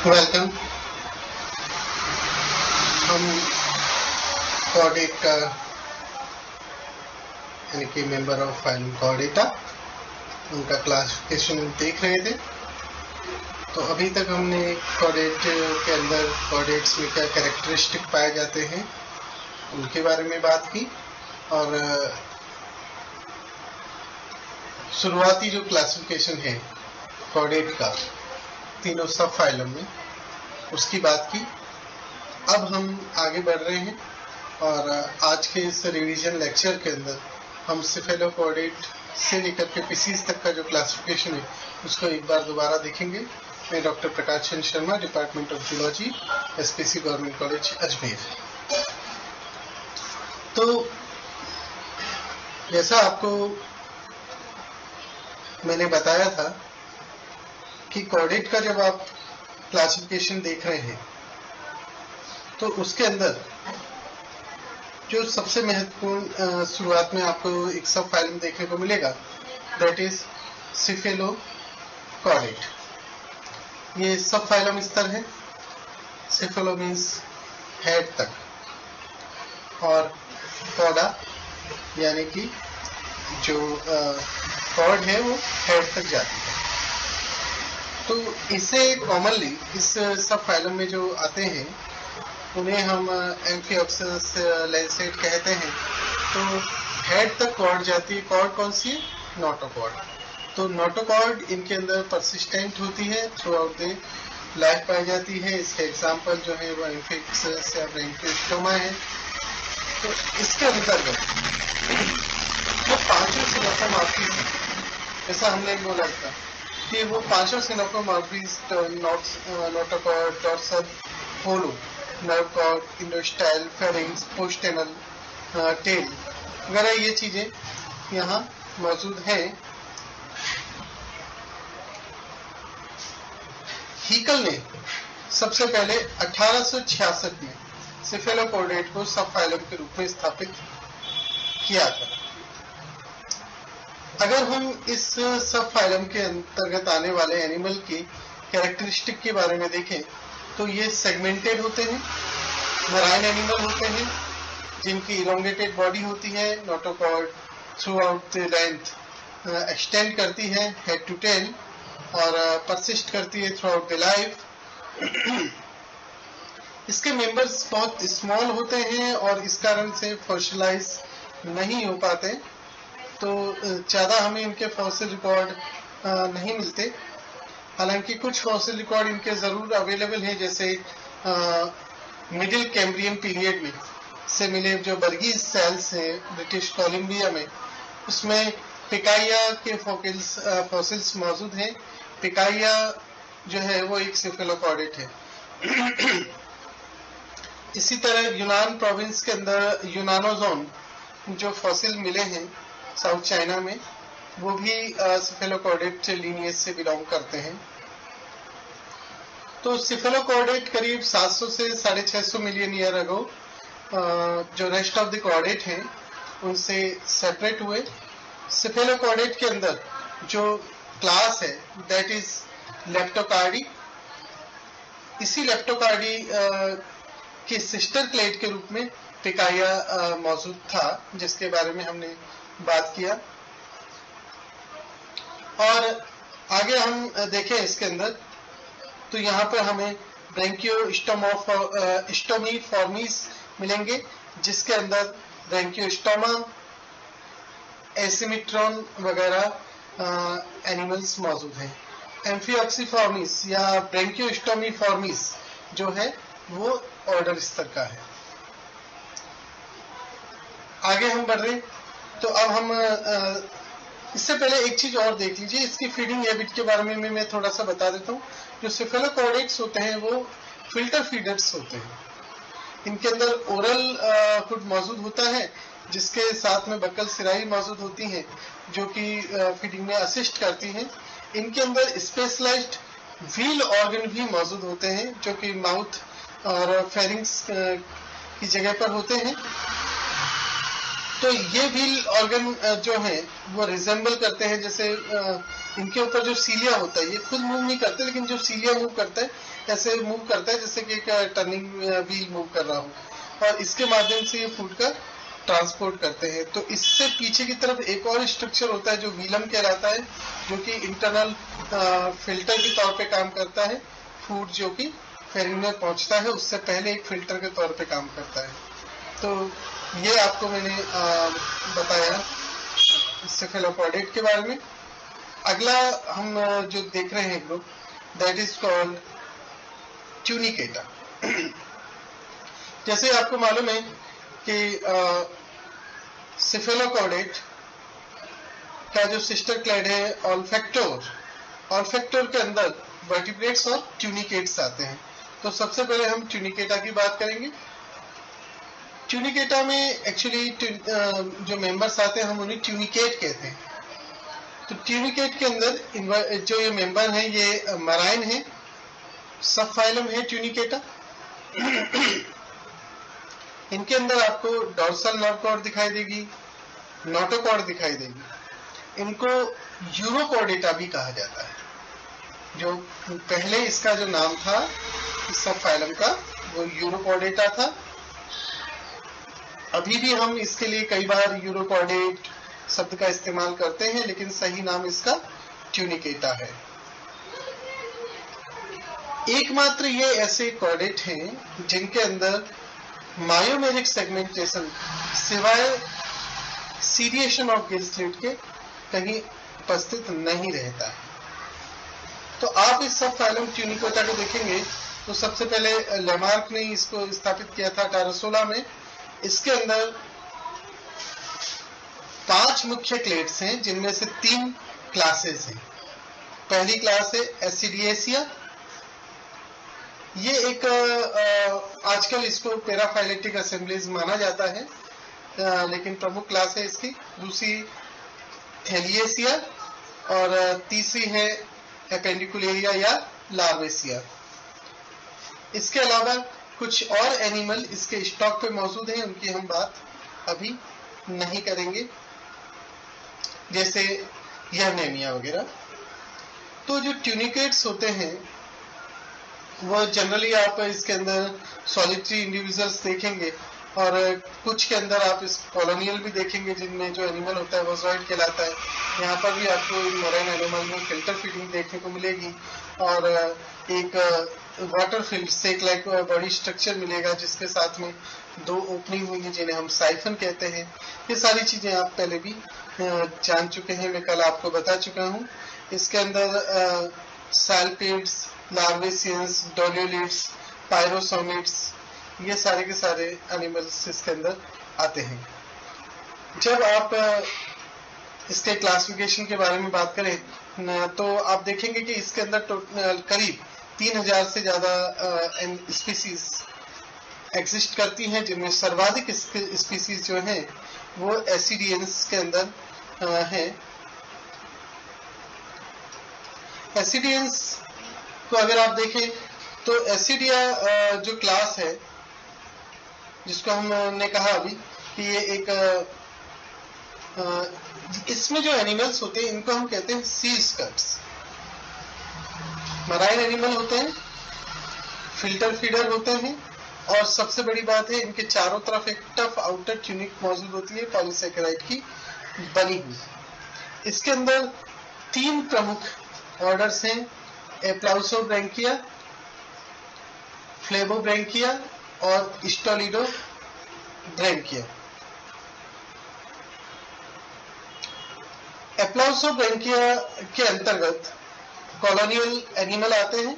Welcome. हम chordate का यानी कि मेंबर ऑफ फाइलम कॉर्डेटा उनका क्लासिफिकेशन देख रहे थे। तो अभी तक हमने कॉर्डेट के अंदर कॉर्डेट्स में क्या कैरेक्टरिस्टिक पाए जाते हैं उनके बारे में बात की, और शुरुआती जो क्लासिफिकेशन है कॉर्डेट का तीनों सब फाइलम में उसकी बात की। अब हम आगे बढ़ रहे हैं और आज के इस रिवीजन लेक्चर के अंदर हम सिफेलोकॉर्डेट से लेकर के पीसीज तक का जो क्लासिफिकेशन है उसको एक बार दोबारा देखेंगे। मैं doctor Prakash Chandra Sharma, department of zoology, SPC government college Ajmer. तो जैसा आपको मैंने बताया था कि कॉर्डेट का जब आप क्लासिफिकेशन देख रहे हैं तो उसके अंदर जो सबसे महत्वपूर्ण शुरुआत में आपको एक सब फाइलम देखने को मिलेगा, दैट इज सिफेलोकॉर्डेट। ये सब फाइलम स्तर है। सिफेलो मीन्स हेड तक, और कॉर्डा यानी कि जो कॉर्ड है वो हेड तक जाती है। तो इसे कॉमनली इस सब फाइलम में जो आते हैं उन्हें हम एम्फिओक्सिस लैंसेट कहते हैं। तो हेड तक कॉर्ड जाती है। कॉर्ड कौन सी है? नोटोकॉर्ड। तो नोटोकॉर्ड इनके अंदर परसिस्टेंट होती है, थ्रू आउट द लाइफ पाई जाती है। इसके एग्जाम्पल जो है वो एम्फिओक्सिस या ब्रैंकियोस्टोमा है। तो इसके अंतर्गत वो पांचों सिनोफोमॉर्फीज, जैसा हमने बोला था कि वो पांचों सिनोफोमॉर्फीज नोटोकॉर्ड, डॉर्सल, होलो, नर्व कॉर्ड, इंडोस्टाइल, फेरिंग्स, पोस्टेनल, टेल वगैरह ये चीजें यहाँ मौजूद हैं। हीकल ने सबसे पहले 1866 में सिफेलोकॉर्डेट को सब फाइलम के रूप में स्थापित किया था। अगर हम इस सब फाइलम के अंतर्गत आने वाले एनिमल की कैरेक्टरिस्टिक के बारे में देखें तो ये सेगमेंटेड होते हैं, मराइन एनिमल होते हैं जिनकी इलोंगेटेड बॉडी होती है। Notochord through out the length extend करती है हेड टू टेल और परसिस्ट करती है थ्रू आउट द लाइफ। इसके मेंबर्स बहुत स्मॉल होते हैं और इस कारण से फॉसिलाइज नहीं हो पाते, तो ज्यादा हमें इनके फॉसिल रिकॉर्ड नहीं मिलते। हालांकि कुछ फॉसिल रिकॉर्ड इनके जरूर अवेलेबल हैं, जैसे मिडिल कैम्ब्रियन पीरियड में से मिले जो बर्गीज सेल्स हैं ब्रिटिश कोलंबिया में, उसमें पिकाइया के फॉसिल्स मौजूद हैं। पिकाइया जो है वो एक सिफेलोकॉर्डेट है। इसी तरह यूनान प्रोविंस के अंदर यूनानोजोन जो फॉसिल मिले हैं साउथ चाइना में, वो भी सिफेलोकॉर्डेट लीनिएज से बिलोंग करते हैं। तो सिफेलोकॉर्डेट करीब 700 से 650 मिलियन ईयर अगो जो रेस्ट ऑफ द कॉर्डेट हैं उनसे सेपरेट हुए। सिफेलोकॉर्डेट के अंदर जो क्लास है दैट इज लेप्टोकार्डी। इसी लेप्टोकार्डी की सिस्टर क्लेड के रूप में पिकाइया मौजूद था, जिसके बारे में हमने बात किया। और आगे हम देखें इसके अंदर तो यहाँ पर हमें ब्रैंकियोस्टोमी फॉर्मिस मिलेंगे, जिसके अंदर ब्रैंकियोस्टोमा, एसिमिट्रॉन वगैरह एनिमल्स मौजूद हैं। एम्फिओक्सिफॉर्मिस या ब्रैंकियोस्टोमी फॉर्मिस जो है वो ऑर्डर स्तर का है। आगे हम बढ़ रहे, तो अब हम इससे पहले एक चीज और देख लीजिए, इसकी फीडिंग हैबिट के बारे में मैं थोड़ा सा बता देता हूँ। जो सिफेलोकॉर्डेट्स होते हैं वो फिल्टर फीडर्स होते हैं। इनके अंदर ओरल फूड मौजूद होता है, जिसके साथ में बक्कल सिराई मौजूद होती हैं जो कि फीडिंग में असिस्ट करती हैं। इनके अंदर स्पेशलाइज्ड व्हील ऑर्गन भी मौजूद होते हैं जो कि माउथ और फेरिंग्स की जगह पर होते हैं। तो ये व्हील ऑर्गन जो है वो रिजेंबल करते हैं, जैसे इनके ऊपर जो सीलिया होता है ये खुद मूव नहीं करते, लेकिन जो सीलिया मूव करता है ऐसे मूव करता है जैसे कि एक टर्निंग व्हील मूव कर रहा हो, और इसके माध्यम से ये फूड का ट्रांसपोर्ट करते हैं। तो इससे पीछे की तरफ एक और स्ट्रक्चर होता है जो व्हीलम कहलाता है, जो कि इंटरनल फिल्टर के तौर पे काम करता है। फूड जो कि फेरिंग में पहुंचता है उससे पहले एक फिल्टर के तौर पे काम करता है। तो ये आपको मैंने बताया सेफेलोपोडेट के बारे में। अगला हम जो देख रहे हैं group, that is called Tunicata. जैसे आपको मालूम है कि सेफेलोपोडेट का जो सिस्टर क्लैड है ऑल्फैक्टोर, ऑल्फैक्टोर के अंदर वर्टिब्रेट्स और ट्यूनिकेट्स आते हैं। तो सबसे पहले हम ट्यूनिकेटा की बात करेंगे। ट्यूनिकेटा में एक्चुअली जो मेंबर्स आते हैं हम उन्हें ट्यूनिकेट कहते हैं। तो ट्यूनिकेट के अंदर जो ये मेंबर हैं ये मराइन है, सब फाइलम है ट्यूनिकेटा। इनके अंदर आपको डोर्सल नर्व कॉर्ड दिखाई देगी, नोटोकॉर्ड दिखाई देगी। इनको यूरोकॉर्डेटा भी कहा जाता है। जो पहले इसका जो नाम था इस सब फाइलम का वो यूरोकॉर्डेटा था। अभी भी हम इसके लिए कई बार यूरोकॉर्डेट शब्द का इस्तेमाल करते हैं, लेकिन सही नाम इसका ट्यूनिकेटा है। एकमात्र ये ऐसे कॉर्डेट हैं जिनके अंदर मायोमेरिक सेगमेंटेशन सिवाय सीरिएशन ऑफ गिल स्लिट के कहीं उपस्थित नहीं रहता है। तो आप इस सब फाइलम ट्यूनिकेटा को देखेंगे तो सबसे पहले लेमार्क ने इसको स्थापित किया था 1816 में। इसके अंदर 5 मुख्य क्लेड्स हैं जिनमें से 3 क्लासेस हैं। पहली क्लास है एसिडिएसिया। ये एक आजकल इसको पैराफाइलेटिक असेंबलीज माना जाता है, लेकिन प्रमुख क्लास है इसकी। दूसरी थैलिएसिया और तीसरी है एपेंडिकुलेरिया या लार्वेसिया। इसके अलावा कुछ और एनिमल इसके स्टॉक पे मौजूद हैं, उनकी हम बात अभी नहीं करेंगे, जैसे यर्नेमिया वगैरह। तो जो ट्यूनिकेट्स होते हैं वो जनरली आप इसके अंदर सॉलिटरी इंडिविजुअल्स देखेंगे, और कुछ के अंदर आप इस कॉलोनियल भी देखेंगे जिनमें जो एनिमल होता है वो जॉइड कहलाता है। यहाँ पर भी आपको मरीन एनिमल में फिल्टर फीडिंग देखने को मिलेगी, और एक वाटर फिल्ड सेक लाइक बॉडी स्ट्रक्चर मिलेगा जिसके साथ में 2 ओपनिंग होंगी जिन्हें हम साइफन कहते हैं। ये सारी चीजें आप पहले भी जान चुके हैं, मैं कल आपको बता चुका हूँ। इसके अंदर सैल्पिड्स, लार्वेसियंस, डोलियोलिड्स, पायरोसोमिड्स, ये सारे के सारे एनिमल्स इसके अंदर आते हैं। जब आप इसके क्लासिफिकेशन के बारे में बात करें तो आप देखेंगे कि इसके अंदर करीब 3000 से ज्यादा स्पीसीज एग्जिस्ट करती हैं, जिनमें सर्वाधिक स्पीसीज जो हैं वो एसिडियंस के अंदर हैं। एसिडियंस को अगर आप देखें तो एसिडिया जो क्लास है जिसको हमने कहा अभी कि ये एक इसमें जो एनिमल्स होते हैं इनको हम कहते हैं सी स्कट्स। मराइन एनिमल होते हैं, फिल्टर फीडर होते हैं, और सबसे बड़ी बात है इनके चारों तरफ एक टफ आउटर ट्यूनिक मौजूद होती है पॉलीसेकेराइड की बनी हुई। इसके अंदर 3 प्रमुख ऑर्डर्स हैं, एप्लाउसोब्रैंकिया, फ्लेबोब्रैंकिया और स्टोलिडोब्रैंकिया। एप्लाउसोब्रैंकिया के अंतर्गत कॉलोनियल एनिमल आते हैं।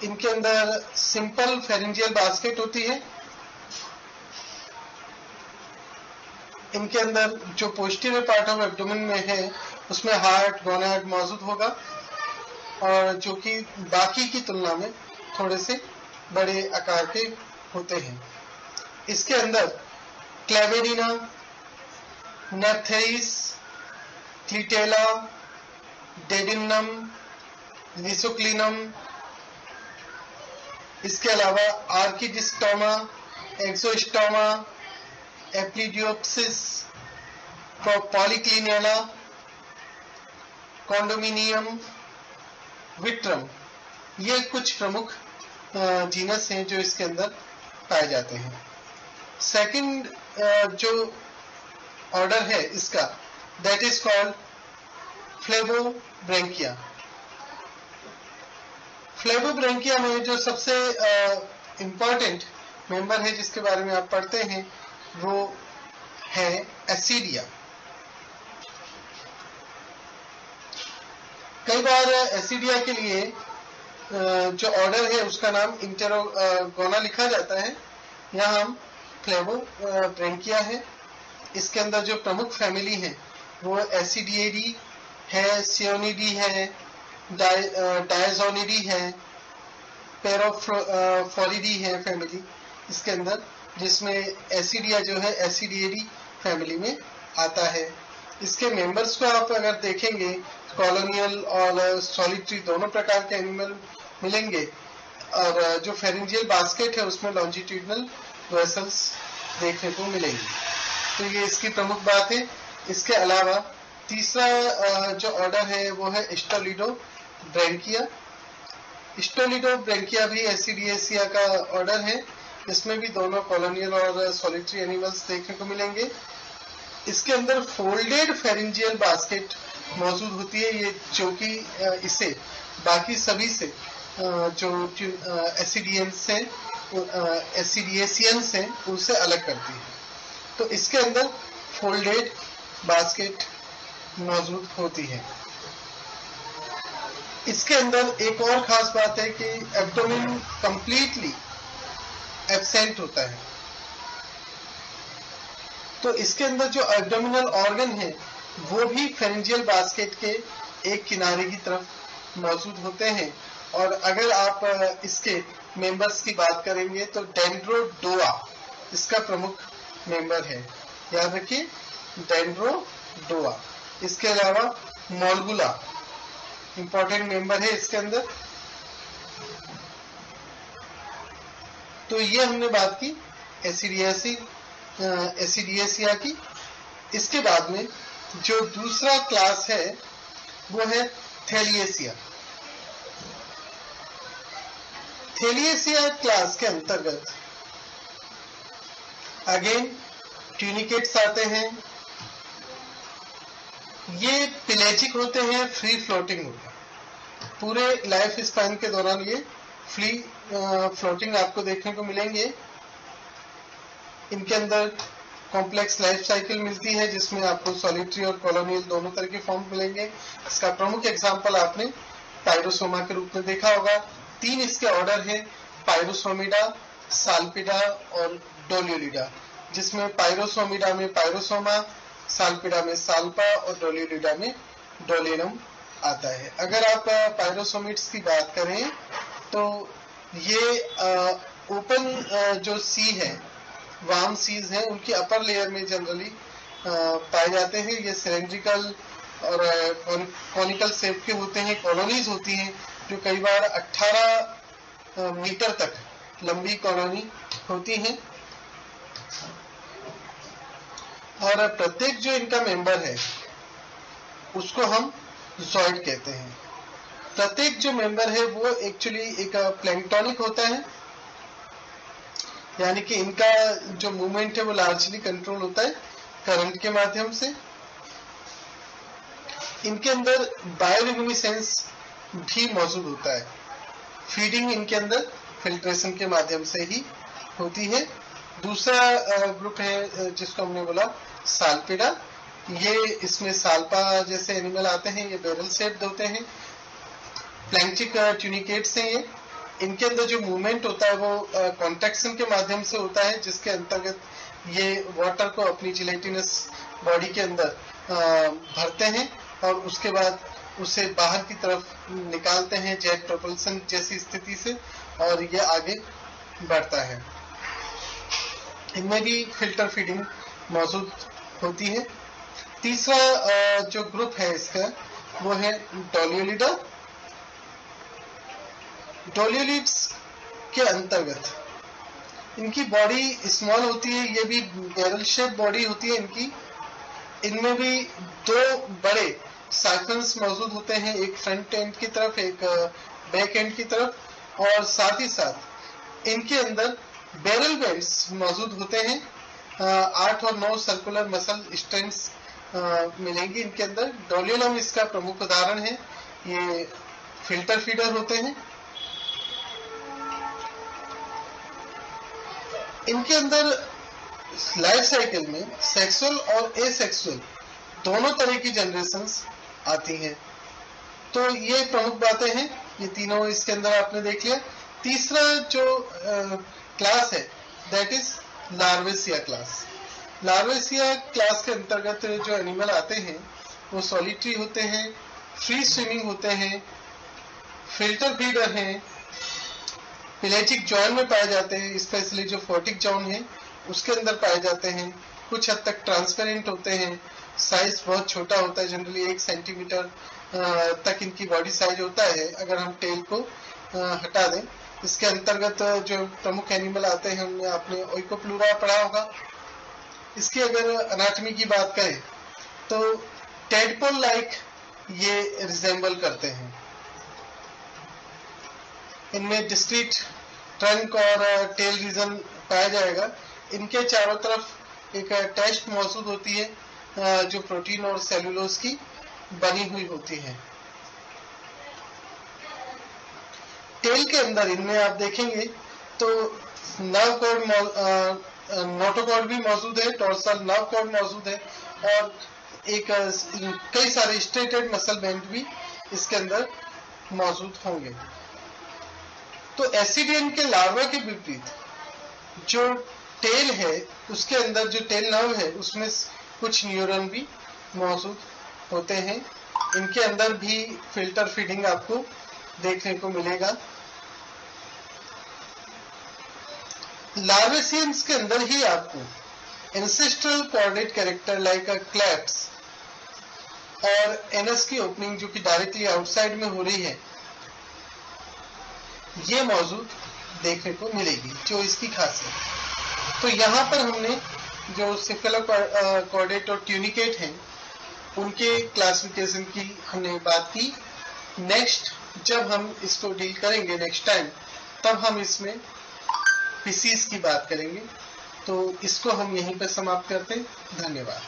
इनके अंदर सिंपल फेरिंजियल बास्केट होती है। इनके अंदर जो पोस्टीरियर पार्ट ऑफ एब्डोमेन में है उसमें हार्ट, गोनाड मौजूद होगा, और जो कि बाकी की तुलना में थोड़े से बड़े आकार के होते हैं। इसके अंदर क्लेवेरिना, नेप्थेइस, क्लिटेला, डेडिनम, लिसोक्लिनम, इसके अलावा आर्किडिस्टोमा, एक्सोस्टोमा, एप्लीडियोप्सिस, पॉलीक्लिनियला, कॉन्डोमिनियम, विट्रम, ये कुछ प्रमुख जीनस हैं जो इसके अंदर पाए जाते हैं। सेकंड जो ऑर्डर है इसका, दैट इज कॉल्ड फ्लेवोब्रैंकिया। फ्लेवोब्रैंकिया में जो सबसे इंपॉर्टेंट मेंबर है जिसके बारे में आप पढ़ते हैं वो है एसिडिया। कई बार एसिडिया के लिए जो ऑर्डर है उसका नाम इंटेरोगोना लिखा जाता है, यहाँ हम फ्लेवोब्रैंकिया है। इसके अंदर जो प्रमुख फैमिली है वो एसिडियेडी है, सियोनिडी है, डायजोनिडी है, पेरोफोरिडी है फैमिली इसके अंदर, जिसमें एसिडिया जो है एसिडियेडी फैमिली में आता है। इसके मेंबर्स को आप अगर देखेंगे, कॉलोनियल और सॉलिटरी दोनों प्रकार के एनिमल मिलेंगे, और जो फेरिंजियल बास्केट है उसमें लॉन्जिट्यूडनल वेसल्स देखने को मिलेंगी। तो ये इसकी प्रमुख बात है। इसके अलावा तीसरा जो ऑर्डर है वो है स्टोलिडोब्रैंकिया। स्टोलिडोब्रैंकिया भी एसिडिएसिया का ऑर्डर है। इसमें भी दोनों कॉलोनियल और सॉलिटरी एनिमल्स देखने को मिलेंगे। इसके अंदर फोल्डेड फेरिंजियल बास्केट मौजूद होती है, ये जो कि इसे बाकी सभी से जो एसिडिएसियंस हैं उनसे अलग करती है। तो इसके अंदर फोल्डेड बास्केट मौजूद होती है। इसके अंदर एक और खास बात है कि एब्डोमेन कंप्लीटली एब्सेंट होता है। तो इसके अंदर जो एब्डोमिनल ऑर्गन है वो भी फेरिंजियल बास्केट के एक किनारे की तरफ मौजूद होते हैं। और अगर आप इसके मेंबर्स की बात करेंगे तो डेंड्रोडोआ इसका प्रमुख मेंबर है, याद रखिए, डेंड्रोडोआ। इसके अलावा मोलगुला इंपॉर्टेंट मेंबर है इसके अंदर। तो ये हमने बात की एसिडिएसिया की। इसके बाद में जो दूसरा क्लास है वो है थैलिएसिया। थैलिएसिया क्लास के अंतर्गत अगेन ट्यूनिकेट्स आते हैं। ये पिलेजिक होते हैं, फ्री फ्लोटिंग होते हैं। पूरे लाइफ स्पैन के दौरान ये फ्री फ्लोटिंग आपको देखने को मिलेंगे। इनके अंदर कॉम्प्लेक्स लाइफ साइकिल मिलती है जिसमें आपको सॉलिटरी और कॉलोनियल दोनों तरह के फॉर्म मिलेंगे। इसका प्रमुख एग्जांपल आपने पायरोसोमा के रूप में देखा होगा। 3 इसके ऑर्डर हैं, पायरोसोमिडा, साल्पिडा और डोलियोलिडा, जिसमें पायरोसोमिडा में पायरोसोमा, साल्पिडा में साल्पा और डोलियोलिडा में डोलिनम आता है। अगर आप पायरोसोमिड्स की बात करें तो ये ओपन जो सी है, वार्म सीज हैं, उनकी अपर लेयर में जनरली पाए जाते हैं। ये सिलेंड्रिकल और कॉनिकल शेप के होते हैं। कॉलोनीज होती हैं जो कई बार 18 मीटर तक लंबी कॉलोनी होती हैं। और प्रत्येक जो इनका मेंबर है उसको हम जॉइड कहते हैं। प्रत्येक जो मेंबर है वो एक्चुअली एक प्लैंक्टोनिक होता है, यानी कि इनका जो मूवमेंट है वो लार्जली कंट्रोल होता है करंट के माध्यम से। इनके अंदर बायोल्यूमिनेसेंस भी मौजूद होता है। फीडिंग इनके अंदर फिल्ट्रेशन के माध्यम से ही होती है। दूसरा ग्रुप है जिसको हमने बोला साल्पिडा। ये इसमें साल्पा जैसे एनिमल आते हैं, ये बैरल शेप्ड होते हैं, प्लैंक्टिक ट्यूनिकेट्स हैं ये। इनके अंदर जो मूवमेंट होता है वो कॉन्ट्रैक्शन के माध्यम से होता है, जिसके अंतर्गत ये वाटर को अपनी जिलेटिनस बॉडी के अंदर भरते हैं और उसके बाद उसे बाहर की तरफ निकालते हैं जेट प्रोपल्सन जैसी स्थिति से, और ये आगे बढ़ता है। इनमें भी फिल्टर फीडिंग मौजूद होती है। तीसरा जो ग्रुप है इसका वो है डोलियोलिडा। डोलियोलिड्स के अंतर्गत इनकी बॉडी स्मॉल होती है, ये भी बैरल शेप बॉडी होती है इनकी। इनमें भी दो बड़े साइफन्स मौजूद होते हैं, एक फ्रंट एंड की तरफ, एक बैक एंड की तरफ, और साथ ही साथ इनके अंदर बैरल बैंड्स मौजूद होते हैं। 8 और 9 सर्कुलर मसल स्ट्रेंथ्स मिलेंगी इनके अंदर। डोलियोलम इसका प्रमुख उदाहरण है। ये फिल्टर फीडर होते हैं। इनके अंदर लाइफ साइकिल में सेक्सुअल और एसेक्सुअल दोनों तरह की जनरेशंस आती हैं। तो ये प्रमुख बातें हैं, ये तीनों इसके अंदर आपने देख लिया। तीसरा जो क्लास है दैट इज लार्वेसिया क्लास। लार्वेसिया क्लास के अंतर्गत जो एनिमल आते हैं वो सॉलिटरी होते हैं, फ्री स्विमिंग होते हैं, फिल्टर फीडर हैं, पिलेटिक जॉन में पाए जाते हैं, स्पेशली जो फोटिक जॉन है उसके अंदर पाए जाते हैं। कुछ हद तक ट्रांसपेरेंट होते हैं, साइज बहुत छोटा होता है, जनरली 1 सेंटीमीटर तक इनकी बॉडी साइज होता है अगर हम टेल को हटा दें। इसके अंतर्गत जो प्रमुख एनिमल आते हैं उनमें आपने ओइकोप्लूरा पढ़ा होगा। इसकी अगर अनाटमी की बात करें तो टेडपोल लाइक ये रिजेंबल करते हैं। इनमें डिस्क्रीट ट्रंक और टेल रीजन पाया जाएगा। इनके चारों तरफ एक टेस्ट मौजूद होती है जो प्रोटीन और सेलुलोज की बनी हुई होती है। टेल के अंदर इनमें आप देखेंगे तो नर्व कॉर्ड, नोटोकॉर्ड भी मौजूद है, डोर्सल नर्व कॉर्ड मौजूद है, और एक कई सारे स्ट्रेटेड मसल बैंड भी इसके अंदर मौजूद होंगे। तो एसिडियन के लार्वा के विपरीत जो टेल है उसके अंदर जो टेल नर्व है उसमें कुछ न्यूरॉन भी मौजूद होते हैं। इनके अंदर भी फिल्टर फीडिंग आपको देखने को मिलेगा। लार्वेसियंस के अंदर ही आपको ancestral chordate character like claps और एनस की ओपनिंग जो कि डायरेक्टली आउटसाइड में हो रही है ये मौजूद देखने को मिलेगी, जो इसकी खासियत। तो यहाँ पर हमने जो सेफेलोकॉर्डेट और ट्यूनिकेट हैं उनके क्लासिफिकेशन की हमने बात की। नेक्स्ट जब हम इसको डील करेंगे नेक्स्ट टाइम, तब हम इसमें स्पीसीज की बात करेंगे। तो इसको हम यहीं पर समाप्त करते हैं। धन्यवाद।